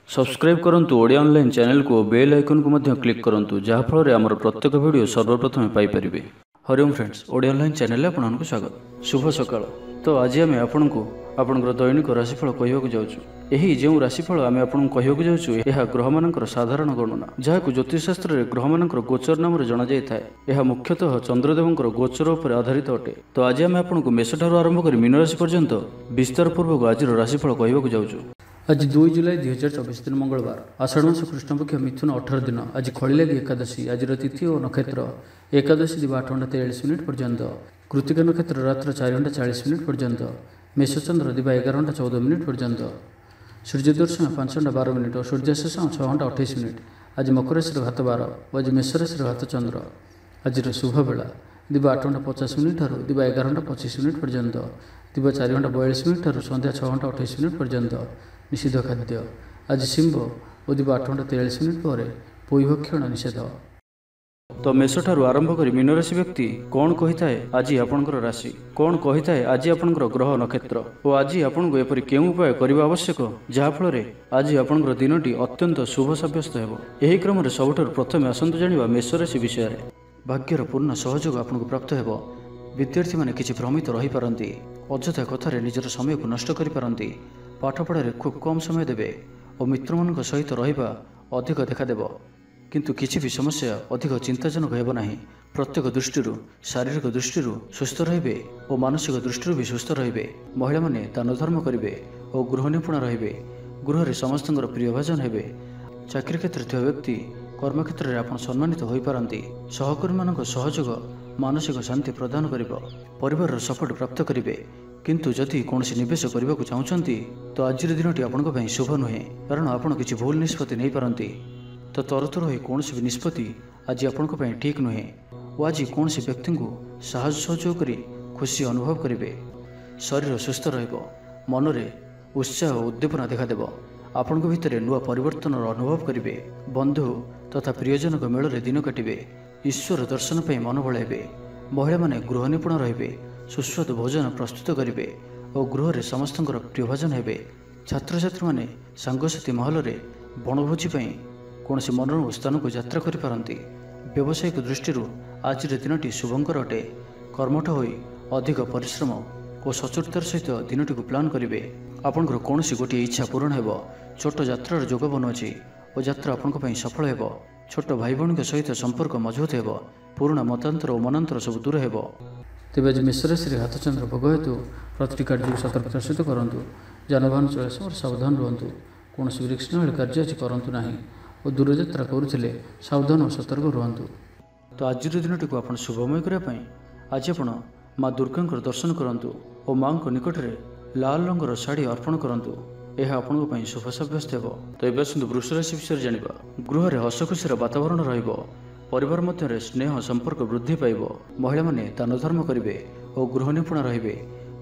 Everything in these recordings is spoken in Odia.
सब्सक्राइब करंतु ओडिया ऑनलाइन चैनल को बेल आइकन को मध्य क्लिक करंतु जहाँ फल आमर प्रत्येक वीडियो सर्वप्रथम Piper. Hariom friends, Odia online channel आपको स्वागत। शुभ सकाळ। तो आज आम आपको आपंकर दैनिक राशिफल कहवाक जाऊँ। यही जो राशिफल आम आपको कहवाक जाऊँ यह ग्रह मानकर साधारण गणना जहाँ ज्योतिषशास्त्र में ग्रह मानकर गोचर नाम जाना जाए। यह मुख्यतः चंद्रदेवंकर गोचर पर आधारित अटे। तो आज आम आपको मेष ठारू आरंभ कर मीन राशि पर्यंत विस्तार पूर्वक आज राशिफल कहवाक जाऊँ। आज 2 जुलाई 2024 दिन मंगलवार, आषाढ़ मास कृष्णपक्ष मिथुन 18 दिन। आज खड़ीलागी एकादशी। आज तिथि और नक्षत्र एकादशी दिवा 8 घंटा 43 मिनिट पर्यंत, कृतिका नक्षत्र रात्र 4 घंटा 40 मिनिट पर्यंत, मेषचंद्र दिवा 11 घंटा 14 मिनिट पर्यंत, सूर्य दर्शन 5 घंटा 12 मिनिट और सूर्यास्त 6 घंटा 28 मिनिट। आज मकर राशि घात 12 और आज मेष राशि घात चंद्र। आज शुभ बेला दिवा 8 घंटा 50 मिनिट ठारू दिवा 11 घंटा 25 मिनिट पर्यंत, दिवा 4 घंटा 42 मिनिट ठारू संध्या 6 घंटा 28 मिनिट पर्यंत। निषिद्ध खाद्य आज शिंब और दिवा 8 घंटा 43 मिनिट पर पोई भक्षण निषेध। तो मेष ठारू आरंभ कर मीन राशि व्यक्ति कौन कही थाए आज आपंकर राशि, कौन कही थाए आज आपंकर ग्रह नक्षत्र और आज आपको एपरी केउं उपाय करने आवश्यक जहाँफल आज आपंकर दिनटी अत्यंत शुभ सब्यस्त हो। यही क्रम में सबुठार प्रथम आसतु जाना मेष राशि विषय। भाग्यर पूर्ण सहयोग आपको प्राप्त हो। विद्यार्थी मैंने किसी भ्रमित रही पारती, अଯଥା कथार निजर समय को नष्ट करें। पाठपढ़े खूब कम समय देवे और मित्र मान सहित रहा अधिक देखादेव, किंतु किसी भी समस्या अधिक चिंताजनक होना। प्रत्येक दृष्टि शारीरिक दृष्टि सुस्थ रे और मानसिक दृष्टि भी सुस्थ रे। महिला माने दान धर्म करेंगे और गृह निपुण रे। गृह में समस्त प्रियभाजन हे। चाकरी क्षेत्र थी व्यक्ति कर्मक्षेत्र में आप सम्मानित हो पारती। सहकर्मी मान सहयोग मानसिक शांति प्रदान कर परिवार सपोर्ट प्राप्त करेंगे। किंतु जदि कौन निवेश करने को चाहते तो आज दिनटी आपंप शुभ नुहे, कारण आप किसी भूल निष्पत्ति नहीं पारती। तो तरतर हो कौन भी निष्पत्ति आज आपंप ठीक नुहे और आज कौन व्यक्ति को साहस सहयोग कर खुशी अनुभव करेंगे। शरीर सुस्थ मन में उत्साह और उद्दीपना देखादेव। आपण भितर नुआ परिवर्तन अनुभव करेंगे। बंधु तथा प्रियजन मेल में दिन काटे। ईश्वर दर्शन पर मन बढ़ाइबे। महिला माने गृह निपुण रे। सुस्वादु भोजन प्रस्तुत करेंगे और गृह में समस्त प्रियभाजन हे। छात्र छात्री माने सांगसाथी महल में बनभोजी कौन मनोरम स्थान को यात्रा करें। व्यावसायिक दृष्टि आज दिनटी शुभंकर अटे। कर्मठ हो अधिक परिश्रम और सचोटतार सहित दिनटी को प्लां करेंगे। आपंकर कौन गोटे इच्छा पूरण हो। छोट यात्रार जोग बनुची और यात्रा आपण सफल हो। छोट भाई भाई सहित संपर्क मजबूत हो। पुराणा मतांतर और मनांतर सब दूर हो। तेज आज मेष राशि हाथचंद्र भोग हेतु प्रति कार्य सतर्कता सहित करूँ। जानवाहन चलाए समय सावधान रुहतु। कौन भी रिक्सनल कार्य आज करूँ ना और दूरयात्रा करुले सावधान और सतर्क रुहतु। तो आज दिनटी को आप शुभमय करने आज आप माँ दुर्गा दर्शन करूँ और माँ निकट में लाल रंगर शाढ़ी अर्पण करूँ। यह आपण शुभ सब्यस्त हो। तो ये आसतु वृष राशि विषय जाना। गृह में हस खुशी वातावरण रहिबो। परिवार मध्य स्नेह संपर्क वृद्धि पाइब। महिला माने दान धर्म करेंगे और गृह निपुण रे।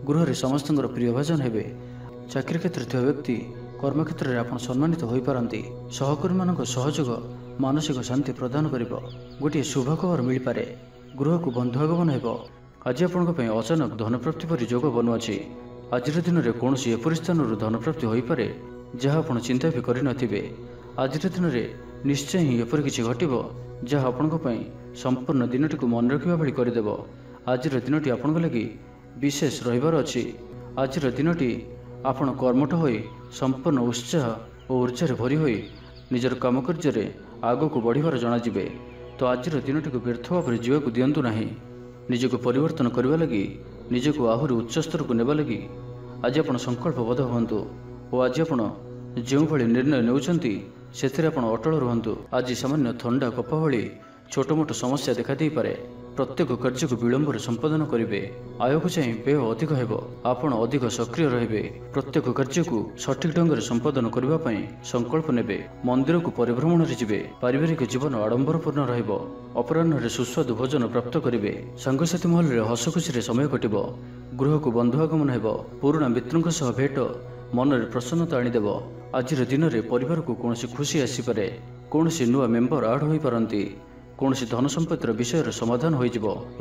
गृह में समस्त प्रियभाजन हे। चाकरी क्षेत्र थी व्यक्ति कर्मक्षेत्र में आप सम्मानित हो पारती। सहकर्मी मान सहयोग मानसिक शांति प्रदान कर गोटे शुभ खबर मिल पारे। गृह को बंधु आगमन हो। आज आपंप अचानक धन प्राप्ति पर जोग बनुआछि। आज दिन में कौन एपरी स्थान धन प्राप्ति हो पारे जहाँ आप चिंता भी करे। आज दिन में निश्चय ही एपरी किसी घटव जहाँ आपंप संपूर्ण दिनटी को मन रखा भाई करदेव। आज दिनटी आपण लगी विशेष रहिबार अछि। आज दिनटी आपण कर्मठ हो संपूर्ण उत्साह और ऊर्जा भरी हो निजर काम कार्य आग को बढ़िबार जनाजिबे। तो आज दिनटी को व्यर्थ भाव में जीवा दिंतु ना। निजक परिवर्तन करने लगी निजक आहरी उच्च स्तर को नेबा लगी आज आप संकल्पबद्ध हुंतु और आज आप जो भाई निर्णय नेउछंती सेथिरे आपण अटल रुहतु। आज सामान्य थंडा कफ भली छोट मोट समस्या देखा दे पारे। प्रत्येक कार्य को विलंब संपादन करेंगे। आय को चाह व्यय अधिक हो। आपण अधिक सक्रिय रे। प्रत्येक कार्य को सठिक ढंग से संपादन करने संकल्प नेबे। मंदिर को परिभ्रमण रे। पारिवारिक जीवन आडंबरपूर्ण रहिबो। अपराह्न सुस्वादु भोजन प्राप्त करेंगे। सांगसाथी महल में हस खुशी समय कटिब। गृह को बंधु आगमन हो। पुराणा मित्रों सह भेट मन में प्रसन्नता आनीदेव। आज दिन में परिवार को कौन खुशी आसीपे। कौन नुआ मेम्बर आड हो पारती। कौन धन संपत्तिर विषय समाधान हो।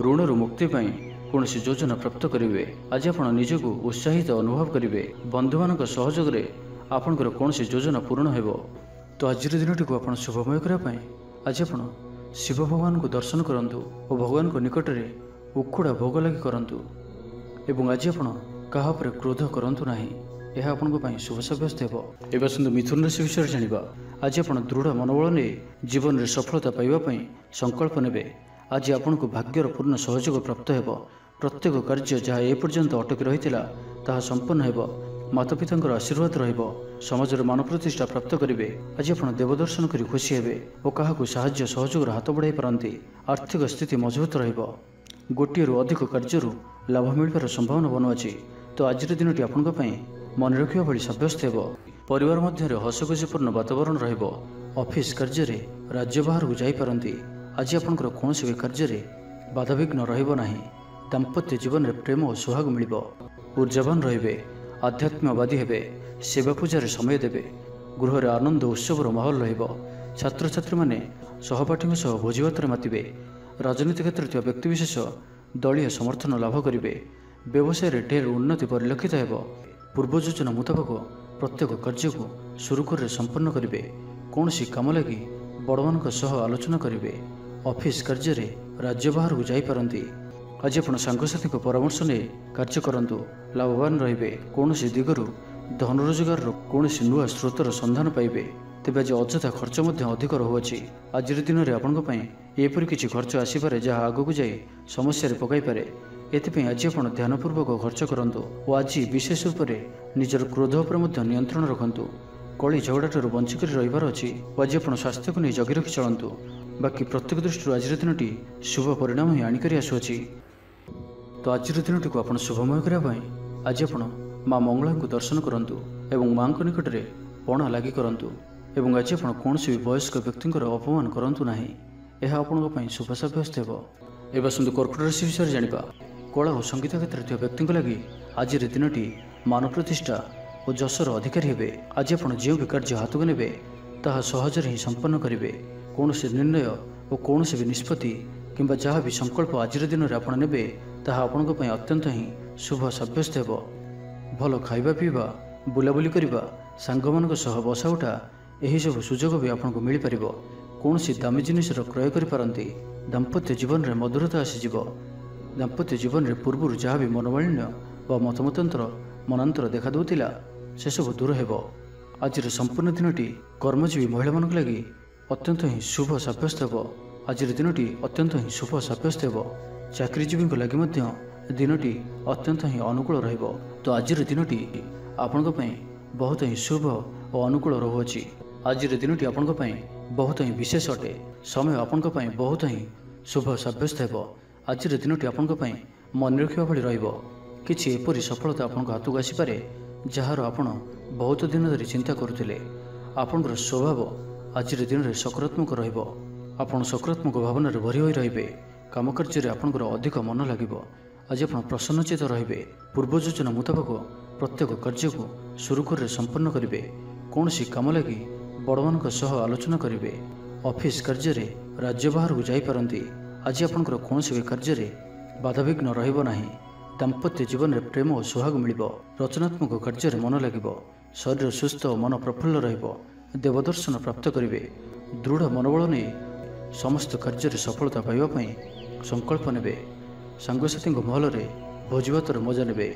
ऋण मुक्ति कौन योजना प्राप्त करेंगे। आज आप निजक उत्साहित अनुभव करेंगे। बंधु मान सहयोग ଆପଣଙ୍କର କୌଣସି ଯୋଜନା ପୂରଣ ହେବ। ତ ଆଜିର ଦିନଟିକୁ ଆପଣ ଶୁଭମୟ କରିବା ପାଇଁ ଆଜି ଆପଣ ଶିବ ଭଗବାନଙ୍କୁ ଦର୍ଶନ କରନ୍ତୁ ଓ ଭଗବାନଙ୍କ ନିକଟରେ ଉଖୁଡ଼ା ଭୋଗ ଲାଗି କରନ୍ତୁ ଏବଂ ଆଜି ଆପଣ କାହା ଉପରେ କ୍ରୋଧ କରନ୍ତୁ ନାହିଁ। ଏହା ଆପଣଙ୍କ ପାଇଁ ଶୁଭ ସାବ୍ୟସ୍ତ ହେବ। ଏବେ ଆସନ୍ତୁ ମିଥୁନ ରାଶି ବିଷୟରେ ଜାଣିବା। ଆଜି ଆପଣ ଦୃଢ଼ ମନୋବଳ ନେଇ ଜୀବନରେ ସଫଳତା ପାଇବା ପାଇଁ ସଂକଳ୍ପ ନେବେ। ଆଜି ଆପଣଙ୍କୁ ଭାଗ୍ୟର ପୂର୍ଣ୍ଣ ସହଯୋଗ ପ୍ରାପ୍ତ ହେବ। ପ୍ରତ୍ୟେକ କାର୍ଯ୍ୟ ଯାହା ଏପର୍ଯ୍ୟନ୍ତ ଅଟକି ରହିଥିଲା ତାହା ସମ୍ପନ୍ନ ହେବ। ମାତାପିତାଙ୍କର ଆଶୀର୍ବାଦ ରହିବ। ସମାଜରେ ମାନ ପ୍ରତିଷ୍ଠା ପ୍ରାପ୍ତ କରିବେ। ଆଜି ଆପଣ ଦେବଦର୍ଶନ କରି ଖୁସି ହେବେ ଓ କାହାକୁ ସାହାଯ୍ୟ ସହଯୋଗର ହାତ ବଢ଼ାଇ ପାରନ୍ତି। ଆର୍ଥିକ ସ୍ଥିତି ମଜବୁତ ରହିବ। ଗୋଟିଏରୁ ଅଧିକ କାର୍ଯ୍ୟରୁ ଲାଭ ମିଳିବାର ସମ୍ଭାବନା ବନ ଅଛି। ତ ଆଜିର ଦିନଟି ଆପଣଙ୍କ ପାଇଁ ମନେ ରଖିବା ଭଳି ସାବ୍ୟସ୍ତ ହେବ। ପରିବାର ମଧ୍ୟରେ ହସଖୁସିପୂର୍ଣ୍ଣ ବାତାବରଣ ରହିବ। ଅଫିସ କାର୍ଯ୍ୟରେ ରାଜ୍ୟ ବାହାରକୁ ଯାଇପାରନ୍ତି। ଆଜି ଆପଣଙ୍କର କୌଣସି ବି କାର୍ଯ୍ୟରେ ବାଧାବିଘ୍ନ ରହିବ ନାହିଁ। ଦାମ୍ପତ୍ୟ ଜୀବନରେ ପ୍ରେମ ଓ ସୁହାଗ ମିଳିବ। ଉର୍ଜାବାନ ରହିବେ। ଆଧ୍ୟାତ୍ମବାଦୀ ହେବେ। ସେବା ପୂଜାରେ ସମୟ ଦେବେ। ଗୃହରେ ଆନନ୍ଦ ଉତ୍ସବର ମାହୋଲ ରହିବ। ଛାତ୍ରଛାତ୍ରୀମାନେ ସହପାଠୀଙ୍କ ସହ ଭୋଜିଭାତରେ ମାତିବେ। ରାଜନୀତି କ୍ଷେତ୍ରରେ ଥିବା ବ୍ୟକ୍ତିବିଶେଷ ଦଳୀୟ ସମର୍ଥନ ଲାଭ କରିବେ। ବ୍ୟବସାୟରେ ଢେର ଉନ୍ନତି ପରିଲକ୍ଷିତ ହେବ। ପୂର୍ବ ଯୋଜନା ମୁତାବକ ପ୍ରତ୍ୟେକ କାର୍ଯ୍ୟକୁ ସୁରୁଖୁରୁରେ ସମ୍ପନ୍ନ କରିବେ। କୌଣସି କାମ ଲାଗି ବଡ଼ମାନଙ୍କ ସହ ଆଲୋଚନା କରିବେ। ଅଫିସ କାର୍ଯ୍ୟରେ ରାଜ୍ୟ ବାହାରକୁ ଯାଇପାରନ୍ତି। ଆଜି ଆପଣ ସାଙ୍ଗସାଥୀଙ୍କ ପରାମର୍ଶ ନେଇ କାର୍ଯ୍ୟ କରନ୍ତୁ। ଲାଭବାନ ରହିବେ। କୌଣସି ଦିଗରୁ ଧନ ରୋଜଗାରର କୌଣସି ନୂଆ ସ୍ରୋତର ସନ୍ଧାନ ପାଇବେ। ତେବେ ଆଜି ଅଯଥା ଖର୍ଚ୍ଚ ମଧ୍ୟ ଅଧିକ ରହୁଅଛି। ଆଜିର ଦିନରେ ଆପଣଙ୍କ ପାଇଁ ଏପରି କିଛି ଖର୍ଚ୍ଚ ଆସିପାରେ ଯାହା ଆଗକୁ ଯାଇ ସମସ୍ୟାରେ ପକାଇପାରେ। ଏଥିପାଇଁ ଆଜି ଆପଣ ଧ୍ୟାନପୂର୍ବକ ଖର୍ଚ୍ଚ କରନ୍ତୁ ଓ ଆଜି ବିଶେଷ ରୂପରେ ନିଜର କ୍ରୋଧ ଉପରେ ମଧ୍ୟ ନିୟନ୍ତ୍ରଣ ରଖନ୍ତୁ। କଳି ଝଗଡ଼ାଠାରୁ ବଞ୍ଚିକରି ରହିବାର ଅଛି ଓ ଆଜି ଆପଣ ସ୍ୱାସ୍ଥ୍ୟକୁ ନେଇ ଜଗି ରଖି ଚଳନ୍ତୁ। ବାକି ପ୍ରତ୍ୟେକ ଦୃଷ୍ଟିରୁ ଆଜିର ଦିନଟି ଶୁଭ ପରିଣାମ ହିଁ ଆଣିକରି ଆସୁଅଛି। ତ ଆଜିର ଦିନଟିକୁ ଆପଣ ଶୁଭମୟ କରିବା ପାଇଁ ଆଜି ଆପଣ ମା ମଙ୍ଗଳାଙ୍କୁ ଦର୍ଶନ କରନ୍ତୁ ଏବଂ ମାଙ୍କ ନିକଟରେ ପଣା ଲାଗି କରନ୍ତୁ ଏବଂ ଆଜି ଆପଣ କୌଣସି ବି ବୟସ୍କ ବ୍ୟକ୍ତିଙ୍କର ଅପମାନ କରନ୍ତୁ ନାହିଁ। ଏହା ଆପଣଙ୍କ ପାଇଁ ଶୁଭ ସାବ୍ୟସ୍ତ ହେବ। ଏବେ ଆସନ୍ତୁ କର୍କଟ ରାଶି ବିଷୟରେ ଜାଣିବା। କଳା ଓ ସଙ୍ଗୀତ କ୍ଷେତ୍ରରେ ଥିବା ବ୍ୟକ୍ତିଙ୍କ ଲାଗି ଆଜିର ଦିନଟି ମାନ ପ୍ରତିଷ୍ଠା ଓ ଯଶର ଅଧିକାରୀ ହେବେ। ଆଜି ଆପଣ ଯେଉଁ ବି କାର୍ଯ୍ୟ ହାତକୁ ନେବେ ତାହା ସହଜରେ ହିଁ ସମ୍ପନ୍ନ କରିବେ। କୌଣସି ନିର୍ଣ୍ଣୟ ଓ କୌଣସି ବି ନିଷ୍ପତ୍ତି କିମ୍ବା ଯାହା ବି ସଂକଳ୍ପ ଆଜିର ଦିନରେ ଆପଣ ନେବେ ତାହା ଆପଣଙ୍କ ପାଇଁ ଅତ୍ୟନ୍ତ ହିଁ ଶୁଭ ସାବ୍ୟସ୍ତ ହେବ। ଭଲ ଖାଇବା ପିଇବା, ବୁଲାବୁଲି କରିବା, ସାଙ୍ଗମାନଙ୍କ ସହ ବସା ଉଠା ଏହିସବୁ ସୁଯୋଗ ବି ଆପଣଙ୍କୁ ମିଳିପାରିବ। କୌଣସି ଦାମୀ ଜିନିଷର କ୍ରୟ କରିପାରନ୍ତି। ଦାମ୍ପତ୍ୟ ଜୀବନରେ ମଧୁରତା ଆସିଯିବ। ଦାମ୍ପତ୍ୟ ଜୀବନରେ ପୂର୍ବରୁ ଯାହା ବି ମନୋମାଳିନ୍ୟ ବା ମନାନ୍ତର ଦେଖାଦେଉଥିଲା ସେସବୁ ଦୂର ହେବ। ଆଜିର ସମ୍ପୂର୍ଣ୍ଣ ଦିନଟି କର୍ମଜୀବୀ ମହିଳାମାନଙ୍କ ଲାଗି ଅତ୍ୟନ୍ତ ହିଁ ଶୁଭ ସାବ୍ୟସ୍ତ ହେବ। ଆଜିର ଦିନଟି ଅତ୍ୟନ୍ତ ହିଁ ଶୁଭ ସାବ୍ୟସ୍ତ ହେବ। ଚାକିରିଜୀବୀଙ୍କ ଲାଗି ମଧ୍ୟ ଦିନଟି ଅତ୍ୟନ୍ତ ହିଁ ଅନୁକୂଳ ରହିବ। ତ ଆଜିର ଦିନଟି ଆପଣଙ୍କ ପାଇଁ ବହୁତ ହିଁ ଶୁଭ ଓ ଅନୁକୂଳ ରହୁଅଛି। ଆଜିର ଦିନଟି ଆପଣଙ୍କ ପାଇଁ ବହୁତ ହିଁ ବିଶେଷ ଅଟେ। ସମୟ ଆପଣଙ୍କ ପାଇଁ ବହୁତ ହିଁ ଶୁଭ ସାବ୍ୟସ୍ତ ହେବ। ଆଜିର ଦିନଟି ଆପଣଙ୍କ ପାଇଁ ମନେ ରଖିବା ଭଳି ରହିବ। କିଛି ଏପରି ସଫଳତା ଆପଣଙ୍କ ହାତକୁ ଆସିପାରେ ଯାହାର ଆପଣ ବହୁତ ଦିନ ଧରି ଚିନ୍ତା କରୁଥିଲେ। ଆପଣଙ୍କର ସ୍ୱଭାବ ଆଜିର ଦିନରେ ସକାରାତ୍ମକ ରହିବ। ଆପଣ ସକାରାତ୍ମକ ଭାବନାରେ ଭରି ହୋଇ ରହିବେ। କାମ କାର୍ଯ୍ୟରେ ଆପଣଙ୍କର ଅଧିକ ମନ ଲାଗିବ। ଆଜି ଆପଣ ପ୍ରସନ୍ନଚିତ ରହିବେ। ପୂର୍ବ ଯୋଜନା ମୁତାବକ ପ୍ରତ୍ୟେକ କାର୍ଯ୍ୟକୁ ସୁରୁଖୁରୁରେ ସମ୍ପନ୍ନ କରିବେ। କୌଣସି କାମ ଲାଗି ବଡ଼ମାନଙ୍କ ସହ ଆଲୋଚନା କରିବେ। ଅଫିସ କାର୍ଯ୍ୟରେ ରାଜ୍ୟ ବାହାରକୁ ଯାଇପାରନ୍ତି। ଆଜି ଆପଣଙ୍କର କୌଣସି ବି କାର୍ଯ୍ୟରେ ବାଧାବିଘ୍ନ ରହିବ ନାହିଁ। ଦାମ୍ପତ୍ୟ ଜୀବନରେ ପ୍ରେମ ଓ ସୁହାଗ ମିଳିବ। ରଚନାତ୍ମକ କାର୍ଯ୍ୟରେ ମନ ଲାଗିବ। ଶରୀର ସୁସ୍ଥ ଓ ମନ ପ୍ରଫୁଲ୍ଲ ରହିବ। ଦେବଦର୍ଶନ ପ୍ରାପ୍ତ କରିବେ। ଦୃଢ଼ ମନୋବଳ ନେଇ ସମସ୍ତ କାର୍ଯ୍ୟରେ ସଫଳତା ପାଇବା ପାଇଁ ସଂକଳ୍ପ ନେବେ। ସାଙ୍ଗସାଥୀଙ୍କ ମହଲରେ ଭୋଜିଭାତର ମଜା ନେବେ।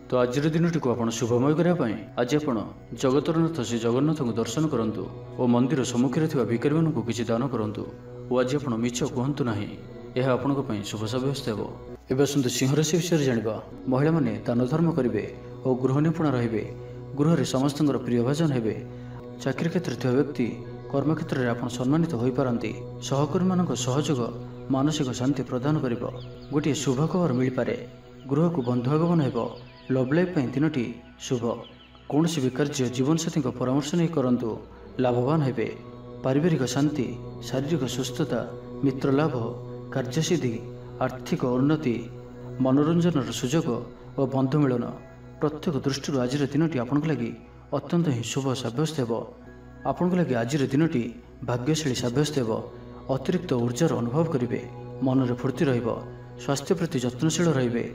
ତ ଆଜିର ଦିନଟିକୁ ଆପଣ ଶୁଭମୟ କରିବା ପାଇଁ ଆଜି ଆପଣ ଜଗତରନାଥ ଶ୍ରୀ ଜଗନ୍ନାଥଙ୍କୁ ଦର୍ଶନ କରନ୍ତୁ ଓ ମନ୍ଦିର ସମ୍ମୁଖରେ ଥିବା ଭିକାରୀମାନଙ୍କୁ କିଛି ଦାନ କରନ୍ତୁ ଓ ଆଜି ଆପଣ ମିଛ କୁହନ୍ତୁ ନାହିଁ। ଏହା ଆପଣଙ୍କ ପାଇଁ ଶୁଭ ସାବ୍ୟସ୍ତ ହେବ। ଏବେ ଆସନ୍ତୁ ସିଂହ ରାଶି ବିଷୟରେ ଜାଣିବା। ମହିଳାମାନେ ଦାନ ଧର୍ମ କରିବେ ଓ ଗୃହ ନିପୁଣ ରହିବେ। ଗୃହରେ ସମସ୍ତଙ୍କର ପ୍ରିୟଭାଜନ ହେବେ। ଚାକିରି କ୍ଷେତ୍ରରେ ଥିବା ବ୍ୟକ୍ତି କର୍ମକ୍ଷେତ୍ରରେ ଆପଣ ସମ୍ମାନିତ ହୋଇପାରନ୍ତି। ସହକର୍ମୀମାନଙ୍କ ସହଯୋଗ ମାନସିକ ଶାନ୍ତି ପ୍ରଦାନ କରିବ। ଗୋଟିଏ ଶୁଭ ଖବର ମିଳିପାରେ। ଗୃହକୁ ବନ୍ଧୁ ଆଗମନ ହେବ। ଲଭ୍ ଲାଇଫ୍ ପାଇଁ ଦିନଟି ଶୁଭ। କୌଣସି ବି କାର୍ଯ୍ୟ ଜୀବନସାଥୀଙ୍କ ପରାମର୍ଶ ନେଇ କରନ୍ତୁ। ଲାଭବାନ ହେବେ। ପାରିବାରିକ ଶାନ୍ତି, ଶାରୀରିକ ସୁସ୍ଥତା, ମିତ୍ରଲାଭ, କାର୍ଯ୍ୟସିଦ୍ଧି, ଆର୍ଥିକ ଉନ୍ନତି, ମନୋରଞ୍ଜନର ସୁଯୋଗ ଓ ବନ୍ଧୁ ମିଳନ ପ୍ରତ୍ୟେକ ଦୃଷ୍ଟିରୁ ଆଜିର ଦିନଟି ଆପଣଙ୍କ ଲାଗି ଅତ୍ୟନ୍ତ ହିଁ ଶୁଭ ସାବ୍ୟସ୍ତ ହେବ। ଆପଣଙ୍କ ଲାଗି ଆଜିର ଦିନଟି ଭାଗ୍ୟଶାଳୀ ସାବ୍ୟସ୍ତ ହେବ। ଅତିରିକ୍ତ ଉର୍ଜାର ଅନୁଭବ କରିବେ। ମନରେ ଫୁର୍ତ୍ତି ରହିବ। ସ୍ୱାସ୍ଥ୍ୟ ପ୍ରତି ଯତ୍ନଶୀଳ ରହିବେ।